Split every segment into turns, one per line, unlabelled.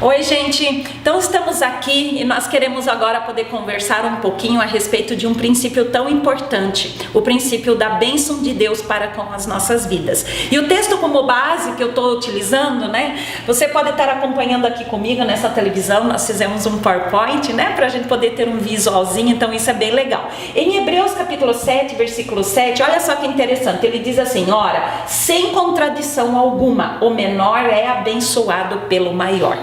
Oi, gente! Então estamos aqui e nós queremos agora poder conversar um pouquinho a respeito de um princípio tão importante, o princípio da bênção de Deus para com as nossas vidas. E o texto como base que eu estou utilizando, né? Você pode estar acompanhando aqui comigo nessa televisão, nós fizemos um PowerPoint, né? Para a gente poder ter um visualzinho, então isso é bem legal. Em Hebreus capítulo 7, versículo 7, olha só que interessante, ele diz assim, ora, sem contradição alguma, o menor é abençoado pelo maior.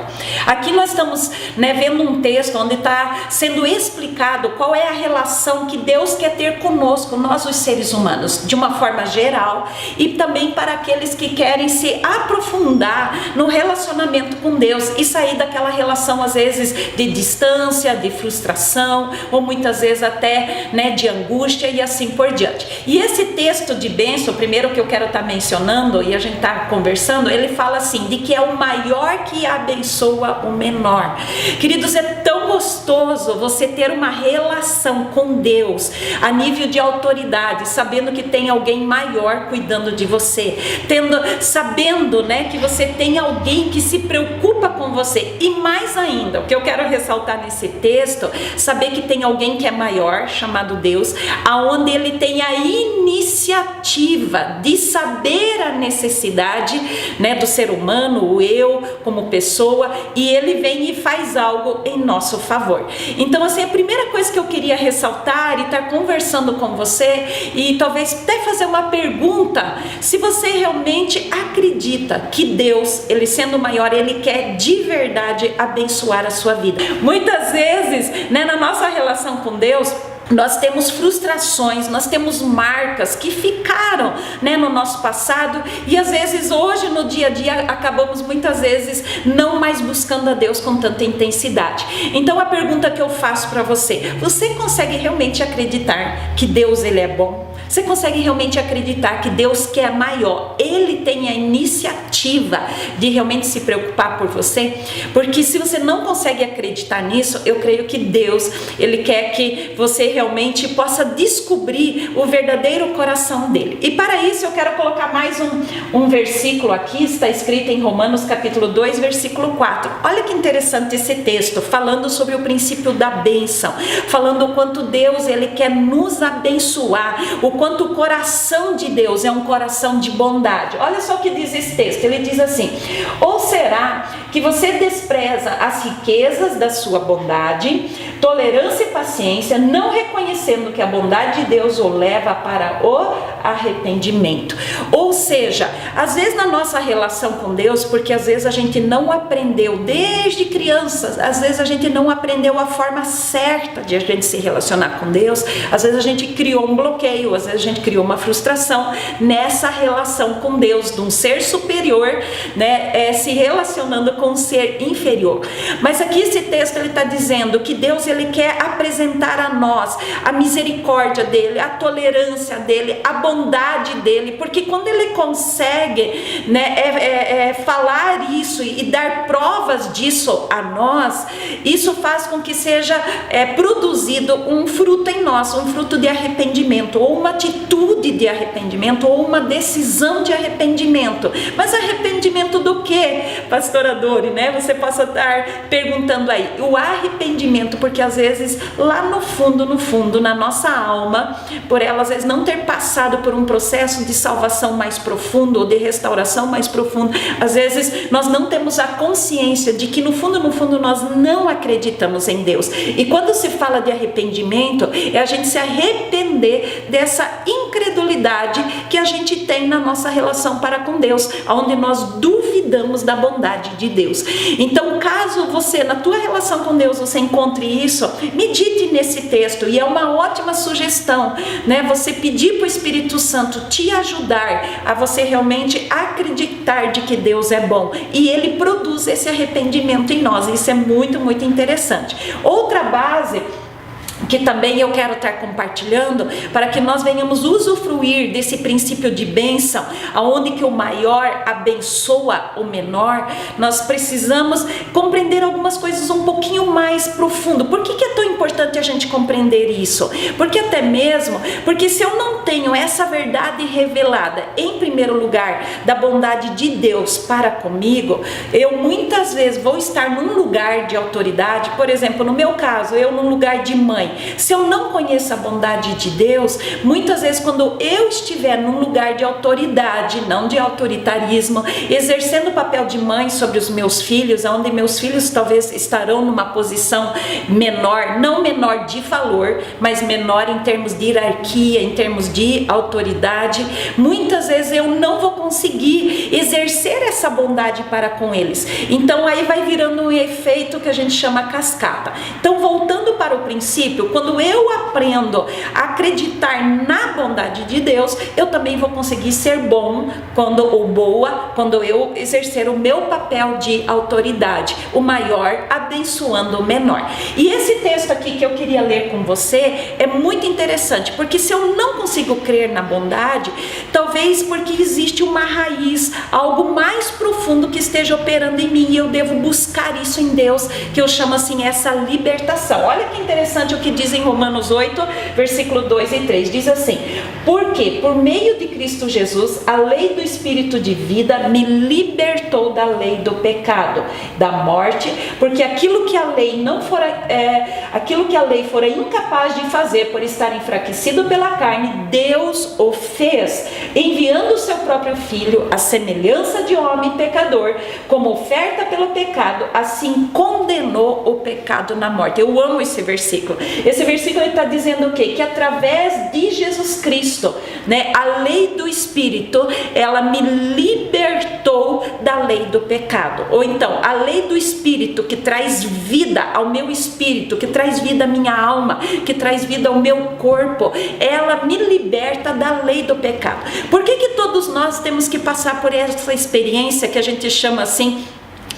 Aqui nós estamos vendo um texto onde está sendo explicado qual é a relação que Deus quer ter conosco, nós os seres humanos, de uma forma geral e também para aqueles que querem se aprofundar no relacionamento com Deus e sair daquela relação às vezes de distância, de frustração ou muitas vezes até de angústia e assim por diante. E esse texto de bênção, o primeiro que eu quero estar mencionando e a gente está conversando, ele fala assim, de que é o maior que abençoa o menor. Queridos, é tão gostoso você ter uma relação com Deus a nível de autoridade, sabendo que tem alguém maior cuidando de você, sabendo que você tem alguém que se preocupa com você, e mais ainda, o que eu quero ressaltar nesse texto, saber que tem alguém que é maior, chamado Deus, aonde ele tem a iniciativa de saber a necessidade do ser humano, o eu como pessoa, e ele vem e faz algo em nosso favor. Então assim, a primeira coisa que eu queria ressaltar e estar conversando com você e talvez até fazer uma pergunta, se você realmente acredita que Deus, ele sendo maior, ele quer de verdade abençoar a sua vida. Muitas vezes, na nossa relação com Deus, nós temos frustrações, nós temos marcas que ficaram no nosso passado e às vezes hoje no dia a dia acabamos muitas vezes não mais buscando a Deus com tanta intensidade. Então a pergunta que eu faço para você, você consegue realmente acreditar que Deus ele é bom? Você consegue realmente acreditar que Deus que é maior, ele tem a iniciativa de realmente se preocupar por você? Porque se você não consegue acreditar nisso, eu creio que Deus, ele quer que você realmente possa descobrir o verdadeiro coração dele. E para isso eu quero colocar mais um versículo aqui, está escrito em Romanos capítulo 2, versículo 4. Olha que interessante esse texto, falando sobre o princípio da bênção, falando o quanto Deus ele quer nos abençoar, o quanto o coração de Deus é um coração de bondade. Olha só o que diz esse texto, ele diz assim, ou será que você despreza as riquezas da sua bondade, tolerância e paciência, não reconhecendo que a bondade de Deus o leva para o arrependimento? Ou seja, às vezes na nossa relação com Deus, porque às vezes a gente não aprendeu desde crianças, às vezes a gente não aprendeu a forma certa de a gente se relacionar com Deus, às vezes a gente criou um bloqueio, às vezes a gente criou uma frustração nessa relação com Deus, de um ser superior, se relacionando com um ser inferior. Mas aqui esse texto ele está dizendo que Deus ele quer apresentar a nós a misericórdia dele, a tolerância dele, a bondade dele, porque quando ele consegue falar isso e dar provas disso a nós, isso faz com que seja produzido um fruto em nós, um fruto de arrependimento, ou uma atitude de arrependimento, ou uma decisão de arrependimento. Mas arrependimento do que, pastora Dori, Você possa estar perguntando aí, o arrependimento, porque às vezes lá no fundo, na nossa alma, por ela às vezes não ter passado por um processo de salvação mais profundo, ou de restauração mais profundo, às vezes nós não temos a consciência de que no fundo nós não acreditamos em Deus. E quando se fala de arrependimento, é a gente se arrepender dessa incredulidade que a gente tem na nossa relação para com Deus, onde nós duvidamos da bondade de Deus. Então, caso você, na tua relação com Deus, você encontre isso, medite nesse texto, e é uma ótima sugestão, você pedir para o Espírito Santo te ajudar a você realmente acreditar de que Deus é bom, e ele produz esse arrependimento em nós. Isso é muito, muito interessante. Outra base que também eu quero estar compartilhando, para que nós venhamos usufruir desse princípio de bênção, aonde que o maior abençoa o menor, nós precisamos compreender algumas coisas um pouquinho mais profundo. Por que é tão importante a gente compreender isso? Porque se eu não tenho essa verdade revelada, em primeiro lugar, da bondade de Deus para comigo, eu muitas vezes vou estar num lugar de autoridade. Por exemplo, no meu caso, eu num lugar de mãe. Se eu não conheço a bondade de Deus, muitas vezes quando eu estiver num lugar de autoridade, não de autoritarismo, exercendo o papel de mãe sobre os meus filhos, onde meus filhos talvez estarão numa posição menor, não menor de valor, mas menor em termos de hierarquia, em termos de autoridade, muitas vezes eu não vou conseguir exercer essa bondade para com eles. Então aí vai virando um efeito que a gente chama cascata. Então, voltando para o princípio, quando eu aprendo a acreditar na bondade de Deus, eu também vou conseguir ser bom ou boa quando eu exercer o meu papel de autoridade, o maior abençoando o menor. E esse texto aqui que eu queria ler com você é muito interessante, porque se eu não consigo crer na bondade, talvez porque existe uma raiz, algo mais profundo que esteja operando em mim, e eu devo buscar isso em Deus, que eu chamo assim essa libertação. Olha que interessante o que diz em Romanos 8, versículo 2 e 3, diz assim: porque por meio de Cristo Jesus, a lei do Espírito de vida me libertou da lei do pecado, da morte, porque aquilo que a lei fora incapaz de fazer por estar enfraquecido pela carne, Deus o fez, enviando o seu próprio Filho, à semelhança de homem pecador, como oferta pelo pecado, assim condenou o pecado na morte. Eu amo esse versículo. Esse versículo está dizendo o quê? Que através de Jesus Cristo, né, a lei do Espírito, ela me libertou da lei do pecado. Ou então, a lei do Espírito que traz vida ao meu espírito, que traz vida à minha alma, que traz vida ao meu corpo, ela me liberta da lei do pecado. Por que todos nós temos que passar por essa experiência que a gente chama assim,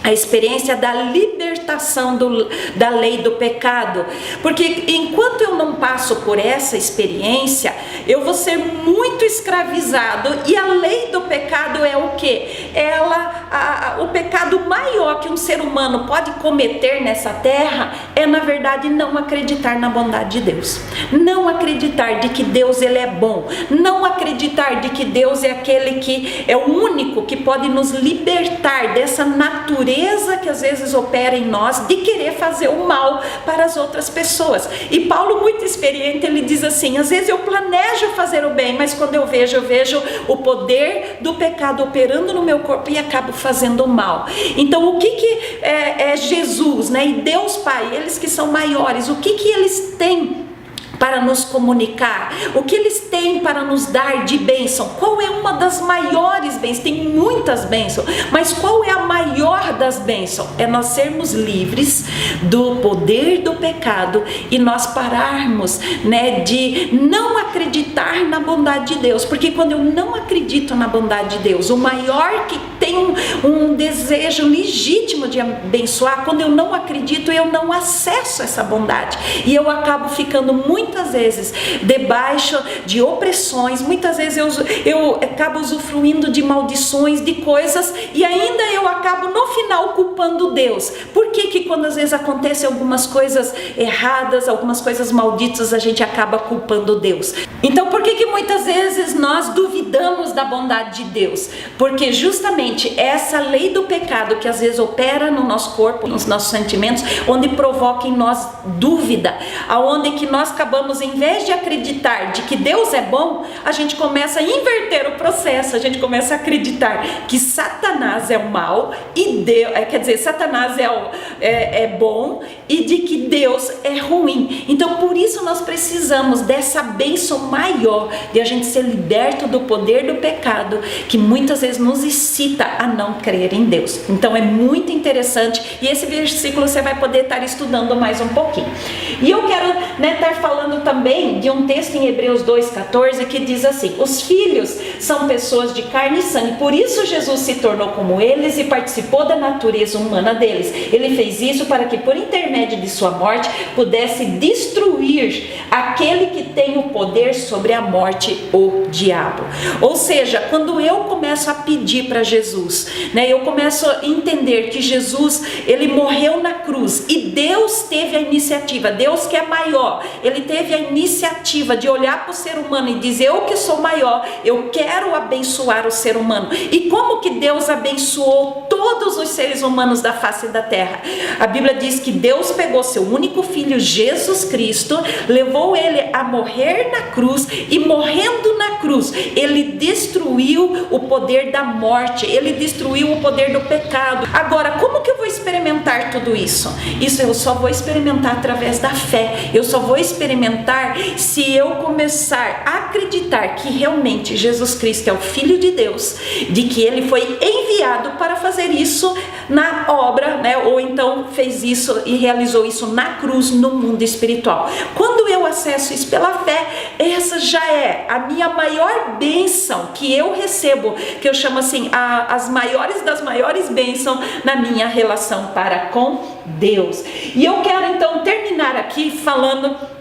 a experiência da libertação da lei do pecado? Porque enquanto eu não passo por essa experiência, eu vou ser muito escravizado, e a lei do pecado é o quê? O pecado maior que um ser humano pode cometer nessa terra é, na verdade, não acreditar na bondade de Deus, não acreditar de que Deus ele é bom, não acreditar de que Deus é aquele que é o único que pode nos libertar dessa natureza que às vezes opera em nós de querer fazer o mal para as outras pessoas. E Paulo, muito experiente, ele diz assim: às vezes eu planejo fazer o bem, mas quando eu vejo o poder do pecado operando no meu corpo e acabo fazendo o mal. Então o que é Jesus, né, e Deus Pai, eles que são maiores, o que eles têm para nos comunicar? O que eles têm para nos dar de bênção? Qual é uma das maiores bênçãos? Tem muitas bênçãos, mas qual é a maior das bênçãos? É nós sermos livres do poder do pecado e nós pararmos, né, de não acreditar na bondade de Deus. Porque quando eu não acredito na bondade de Deus, o maior que tem um desejo legítimo de abençoar, quando eu não acredito, eu não acesso essa bondade, e eu acabo ficando muitas vezes debaixo de opressões, muitas vezes eu acabo usufruindo de maldições, de coisas, e ainda eu acabo no final culpando Deus. Por que quando às vezes acontecem algumas coisas erradas, algumas coisas malditas, a gente acaba culpando Deus? Então por que muitas vezes nós duvidamos da bondade de Deus? Porque justamente essa lei do pecado que às vezes opera no nosso corpo, nos nossos sentimentos, onde provoca em nós dúvida, aonde que nós acabamos, em vez de acreditar de que Deus é bom, a gente começa a inverter o processo, a gente começa a acreditar que Satanás é o mal e Deus, Satanás é bom, e de que Deus é ruim. Então por isso nós precisamos dessa bênção maior, de a gente ser liberto do poder do pecado, que muitas vezes nos excita a não crer em Deus. Então é muito interessante, e esse versículo você vai poder estar estudando mais um pouquinho. E eu quero estar falando também de um texto em Hebreus 2,14 que diz assim: os filhos são pessoas de carne e sangue, por isso Jesus se tornou como eles e participou da natureza humana deles. Ele fez isso para que por intermédio de sua morte pudesse destruir aquele que tem o poder sobre a morte, o diabo. Ou seja, quando eu começo a pedir para Jesus, né, eu começo a entender que Jesus, ele morreu na cruz, e Deus teve a iniciativa, Deus que é maior, ele teve teve a iniciativa de olhar para o ser humano e dizer: eu que sou maior, eu quero abençoar o ser humano. E como que Deus abençoou todos os seres humanos da face da terra? A Bíblia diz que Deus pegou seu único filho, Jesus Cristo, levou ele a morrer na cruz, e morrendo na cruz, ele destruiu o poder da morte, ele destruiu o poder do pecado. Agora, como que eu vou experimentar tudo isso? Isso eu só vou experimentar através da fé. Eu só vou experimentar se eu começar a acreditar que realmente Jesus Cristo é o Filho de Deus, de que ele foi enviado para fazer isso na obra, né? Ou então fez isso e realizou isso na cruz, no mundo espiritual. Quando eu acesso isso pela fé, essa já é a minha maior bênção que eu recebo, que eu chamo assim, as maiores das maiores bênçãos na minha relação para com Deus. E eu quero então terminar aqui falando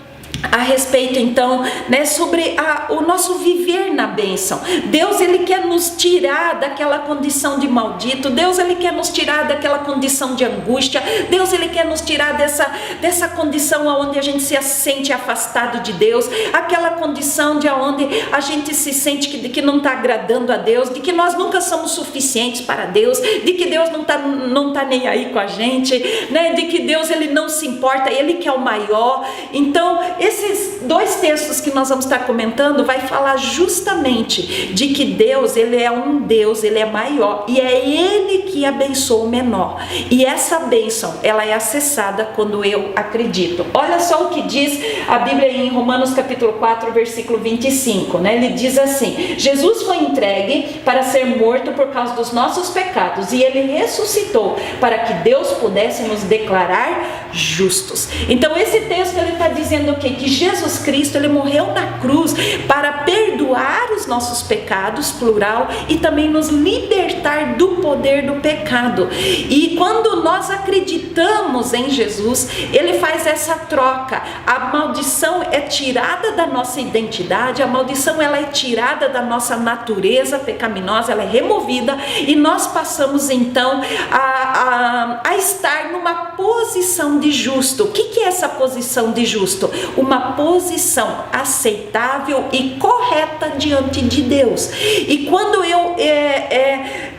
a respeito então, né, sobre o nosso viver na bênção. Deus, ele quer nos tirar daquela condição de maldito. Deus, ele quer nos tirar daquela condição de angústia. Deus, ele quer nos tirar dessa condição onde a gente se sente afastado de Deus, aquela condição de onde a gente se sente que não está agradando a Deus, de que nós nunca somos suficientes para Deus, de que Deus não tá nem aí com a gente, né, de que Deus, ele não se importa, ele que é o maior. Então, esses dois textos que nós vamos estar comentando vai falar justamente de que Deus, ele é um Deus, ele é maior, e é ele que abençoa o menor. E essa bênção, ela é acessada quando eu acredito. Olha só o que diz a Bíblia em Romanos capítulo 4, versículo 25, né? Ele diz assim: Jesus foi entregue para ser morto por causa dos nossos pecados, e ele ressuscitou para que Deus pudesse nos declarar justos. Então esse texto, ele está dizendo o quê? Que Jesus Cristo, ele morreu na cruz para perdoar os nossos pecados, plural, e também nos libertar do poder do pecado. E quando nós acreditamos em Jesus, ele faz essa troca. A maldição é tirada da nossa identidade, a maldição, ela é tirada da nossa natureza pecaminosa, ela é removida, e nós passamos então a estar numa posição de justo. O que é essa posição de justo? Uma posição aceitável e correta diante de Deus. E quando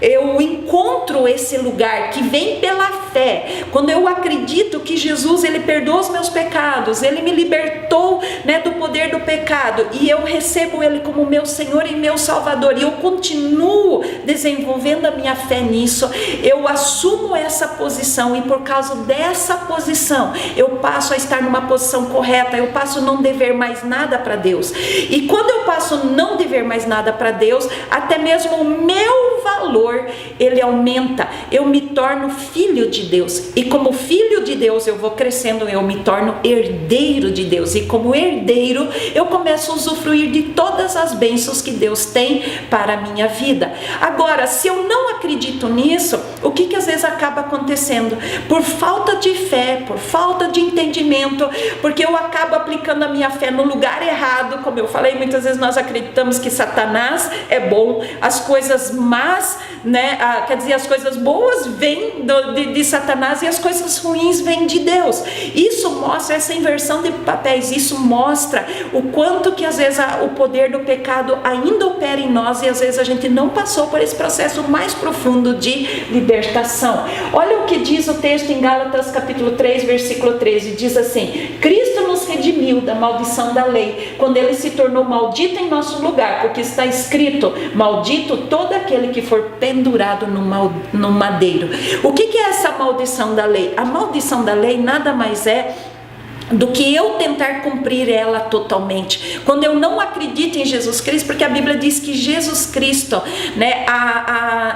eu encontro esse lugar que vem pela fé, quando eu acredito que Jesus, ele perdoa os meus pecados, ele me libertou, né, do poder do pecado, e eu recebo ele como meu Senhor e meu Salvador, e eu continuo desenvolvendo a minha fé nisso, eu assumo essa posição, e por causa dessa posição eu passo a estar numa posição correta, eu passo a não dever mais nada para Deus. E quando eu passo a não dever mais nada para Deus, até mesmo o meu valor, ele aumenta. Eu me torno filho de Deus, e como filho de Deus eu vou crescendo, eu me torno herdeiro de Deus, e como herdeiro eu começo a usufruir de todas as bênçãos que Deus tem para a minha vida. Agora, se eu não acredito nisso, o que às vezes acaba acontecendo? Por falta de fé, por falta de entendimento, porque eu acabo aplicando a minha fé no lugar errado. Como eu falei, muitas vezes nós acreditamos que Satanás é bom, as coisas más, né, quer dizer, as coisas boas vêm de Satanás e as coisas ruins vêm de Deus. Isso mostra essa inversão de papéis, isso mostra o quanto que às vezes o poder do pecado ainda opera em nós, e às vezes a gente não passou por esse processo mais profundo de libertação. Olha o que diz o texto em Gálatas capítulo 3, versículo 13, diz assim: Cristo nos redimiu da maldição da lei, quando ele se tornou maldito em nosso lugar, porque está escrito: maldito todo aquele que for pendurado no madeiro. O que é essa maldição da lei? A maldição da lei nada mais é do que eu tentar cumprir ela totalmente. Quando eu não acredito em Jesus Cristo, porque a Bíblia diz que Jesus Cristo, né,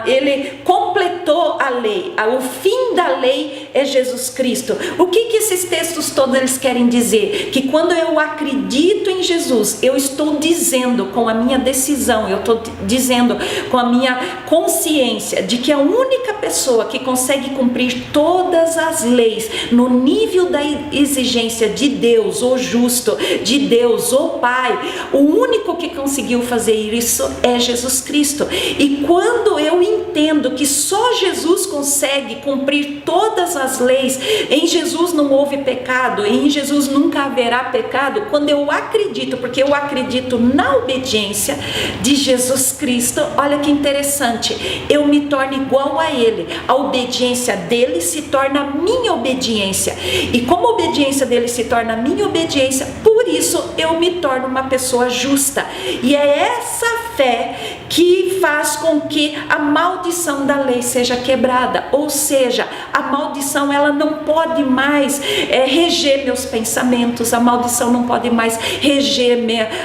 ele completou a lei, o fim da lei é Jesus Cristo. O que esses textos todos eles querem dizer? Que quando eu acredito em Jesus, eu estou dizendo com a minha decisão, eu estou dizendo com a minha consciência de que a única pessoa que consegue cumprir todas as leis no nível da exigência obediência de Deus, o justo, de Deus, o Pai. O único que conseguiu fazer isso é Jesus Cristo. E quando eu entendo que só Jesus consegue cumprir todas as leis, em Jesus não houve pecado, em Jesus nunca haverá pecado, quando eu acredito, porque eu acredito na obediência de Jesus Cristo, olha que interessante, eu me torno igual a Ele. A obediência dele se torna a minha obediência, e como a obediência dele se torna a minha obediência, por isso eu me torno uma pessoa justa. E é essa fé que faz com que a maldição da lei seja quebrada, ou seja, a maldição ela não pode mais reger meus pensamentos, a maldição não pode mais reger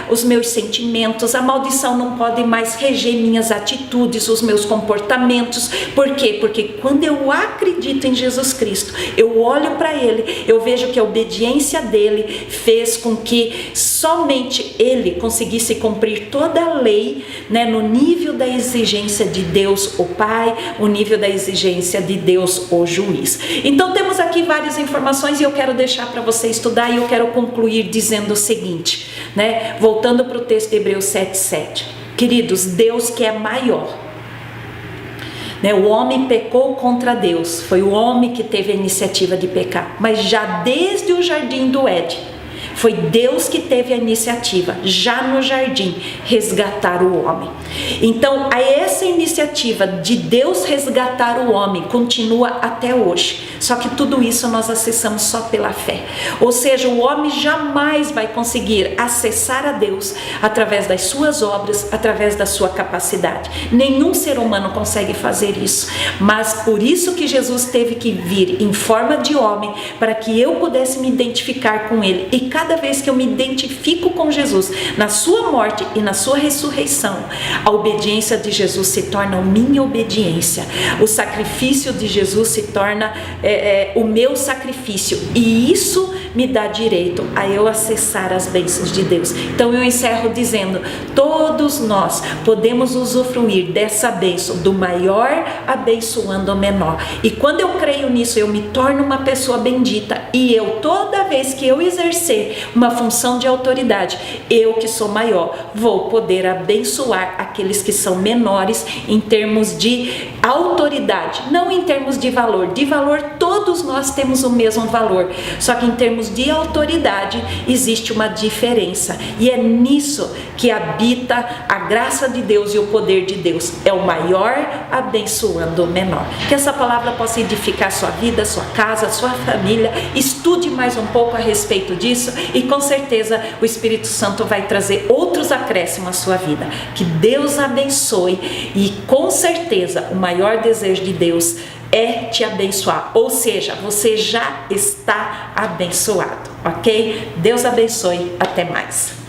os meus sentimentos, a maldição não pode mais reger minhas atitudes, os meus comportamentos. Por quê? Porque quando eu acredito em Jesus Cristo, eu olho para Ele, eu vejo que a obediência dele fez com que somente Ele conseguisse cumprir toda a lei, no nível da exigência de Deus o Pai, o nível da exigência de Deus o Juiz. Então temos aqui várias informações e eu quero deixar para você estudar, e eu quero concluir dizendo o seguinte, voltando para o texto de Hebreus 7:7. Queridos, Deus que é maior, o homem pecou contra Deus, foi o homem que teve a iniciativa de pecar, mas já desde o jardim do Éden, foi Deus que teve a iniciativa, já no jardim, resgatar o homem. Então, essa iniciativa de Deus resgatar o homem continua até hoje. Só que tudo isso nós acessamos só pela fé. Ou seja, o homem jamais vai conseguir acessar a Deus através das suas obras, através da sua capacidade. Nenhum ser humano consegue fazer isso. Mas por isso que Jesus teve que vir em forma de homem, para que eu pudesse me identificar com Ele. E cada vez que eu me identifico com Jesus, na sua morte e na sua ressurreição, a obediência de Jesus se torna a minha obediência. O sacrifício de Jesus se torna o meu sacrifício. E isso me dá direito a eu acessar as bênçãos de Deus. Então eu encerro dizendo, todos nós podemos usufruir dessa bênção, do maior abençoando o menor. E quando eu creio nisso, eu me torno uma pessoa bendita. E eu, toda vez que eu exercer uma função de autoridade, eu que sou maior, vou poder abençoar aqueles que são menores em termos de autoridade, não em termos de valor. De valor, todos nós temos o mesmo valor, só que em termos de autoridade existe uma diferença, e é nisso que habita a graça de Deus e o poder de Deus. É o maior abençoando o menor. Que essa palavra possa edificar sua vida, sua casa, sua família. Estude mais um pouco a respeito disso e com certeza o Espírito Santo vai trazer outros acréscimos à sua vida. Que Deus abençoe, e com certeza o maior desejo de Deus é te abençoar, ou seja, você já está abençoado, ok? Deus abençoe, até mais.